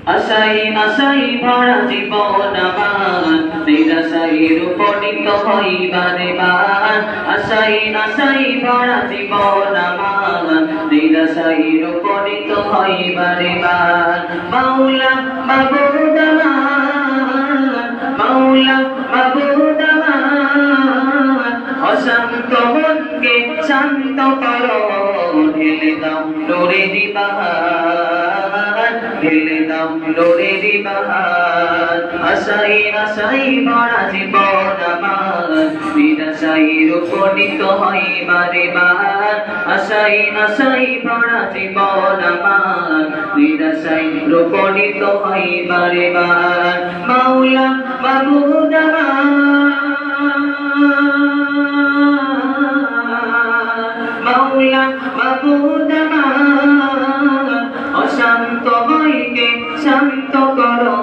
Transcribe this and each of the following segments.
আশাই আশাই ভরা জীবন আমার নিরাশাই রূপণিত হইবারে বার আশাই আশাই ভরা জীবন আমার নিরাশাই রূপণিত হইবারে বার মাওলা মাবুদ আমার মাওলা মাবুদ আমার অশান্ত মনকে শান্ত করো ঢেলে দাও নূরের বাহার ঢেলে দাও নূরের বাহার আশাই আশাই ভরা জীবন আমার নিরাশাই রূপণিত হইবারে বার আশাই আশাই ভরা জীবন আমার নিরাশাই রূপণিত হইবারে বার মাওলা মাবুদ মাওলা মাবুদ অশান্ত মনকে শান্ত করো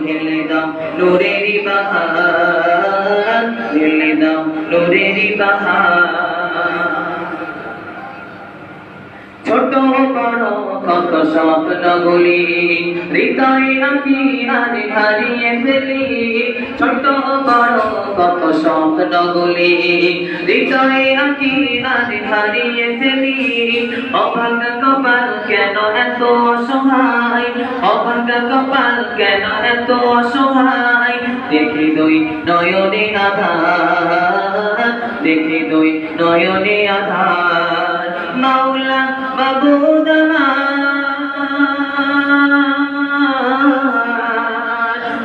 ঢেলে দাও নূরের বাহার ঢেলে দাও নূরের বাহার ছোট বড় কত স্বপ্নগুলি হৃদয়ে আঁকি আর হারিয়ে ফেলি ছোট বড় কত স্বপ্নগুলি হৃদয়ে আঁকি আর হারিয়ে ফেলি অভাগ কপাল কেন এত অসহায় অভাগ কপাল কেন এত অসহায় দেখি দুই নয়নে আধার দেখি দুই নয়নে আধার মাওলা মাবুদ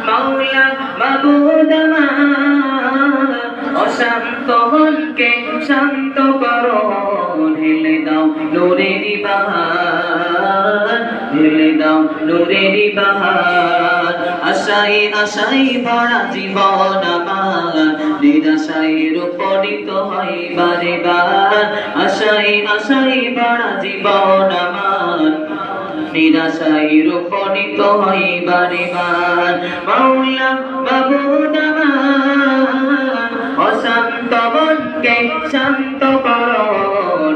মাওলা মাবুদ অশান্ত মনকে শান্ত করো ঢেলে দাও নূরের বাহার ঢেলে দাও নূরের বাহার আশাই আশাই ভরা জীবন আমার নিরাশাই রূপণিত হইবারে বার আশাই আশাই ভরা জীবন আমার নিরাশাই রূপণিত হইবারে বার মাওলা মাবুদ অশান্ত মনকে শান্ত করো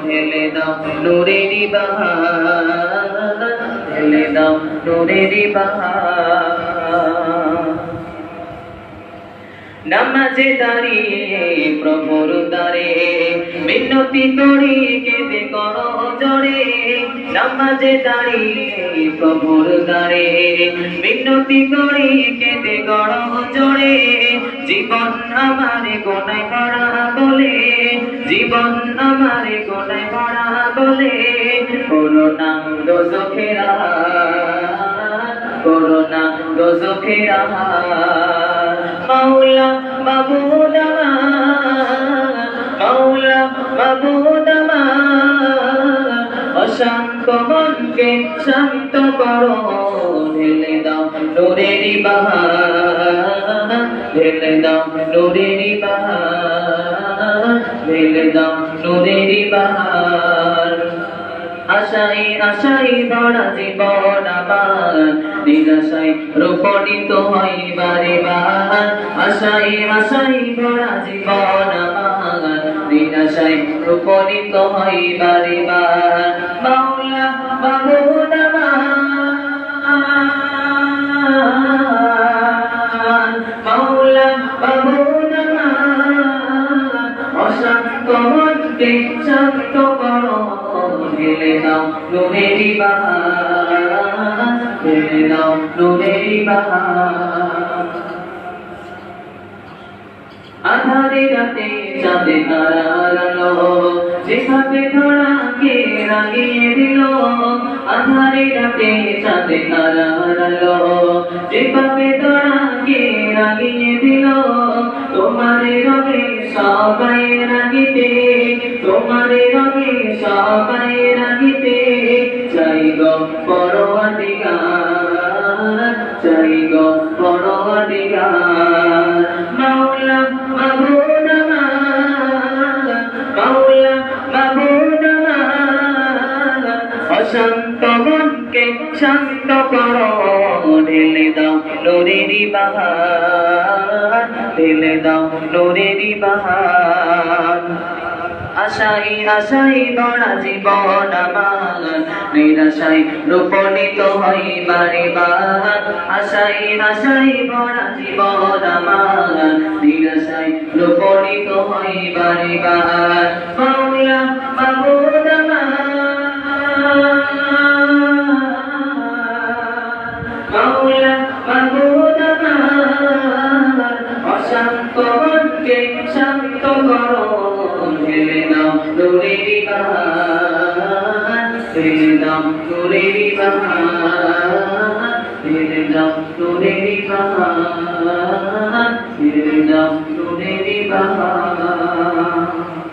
ঢেলে দাও নূরের বাহার ঢেলে দাও নূরের বাহার নামাজে দাঁড়িয়ে প্রভুর দ্বারে মিনতি করি কেঁদে করো জোরে নামাজে দাঁড়িয়ে প্রভুর দ্বারে মিনতি করি কেঁদে করো জোরে জীবন আমার গোনায় ভরা বলে জীবন আমার গোনায় ভরা বলে করোনা দোজখেরা করোনা দোজখেরা মাওলা মাবুদ মাওলা মাবুদ অশান্ত মনকে শান্ত করো ঢেলে দাও নূরের বাহার ঢেলে দাও নূরের বাহার ঢেলে দাও নূরের বাহার আশাই আশাই ভরা জীবন আমার নিরাশাই রূপণিত হইবারে বার আশাই আশাই ভরা জীবন আমার নিরাশাই রূপণিত হইবারে বার মাওলা মাবুদ মাওলা মাবুদ অশান্ত মনকে শান্ত করো ঢেলে দাও নূরের বাহার ঢেলে দাও নূরের বাহার আধারে রাতে চাঁদে তারার আলো যেভাবে ধরাকে রাগিয়ে দিল আধারে রাতে চাঁদে তারার আলো যেভাবে ধরাকে রাগিয়ে দিল তোমারে রবে সবাই রাগিতে তোমারে রবে সবাই রাগিতে চাই গো পরওয়ারদিগার চাই গো পরওয়ারদিগার মাওলা মাবুদ মাওলা মাবুদ অশান্ত মনকে শান্ত করো ঢেলে দাও নূরের বাহার ঢেলে দাও নূরের বাহার আশাই আশাই ভরা জীবন আমার নিরাশায় রূপণিত হয় বারে বার আশাই আশাই ভরা জীবন আমার নিরাশায় রূপণিত হয় বারে বার মাওলা মাবুদ মাওলা মাবুদ অশান্ত মনকে শান্ত করো ঢেলে দাও নূরের বাহার ঢেলে দাও নূরের বাহার ঢেলে দাও নূরের বাহার ঢেলে দাও নূরের বাহার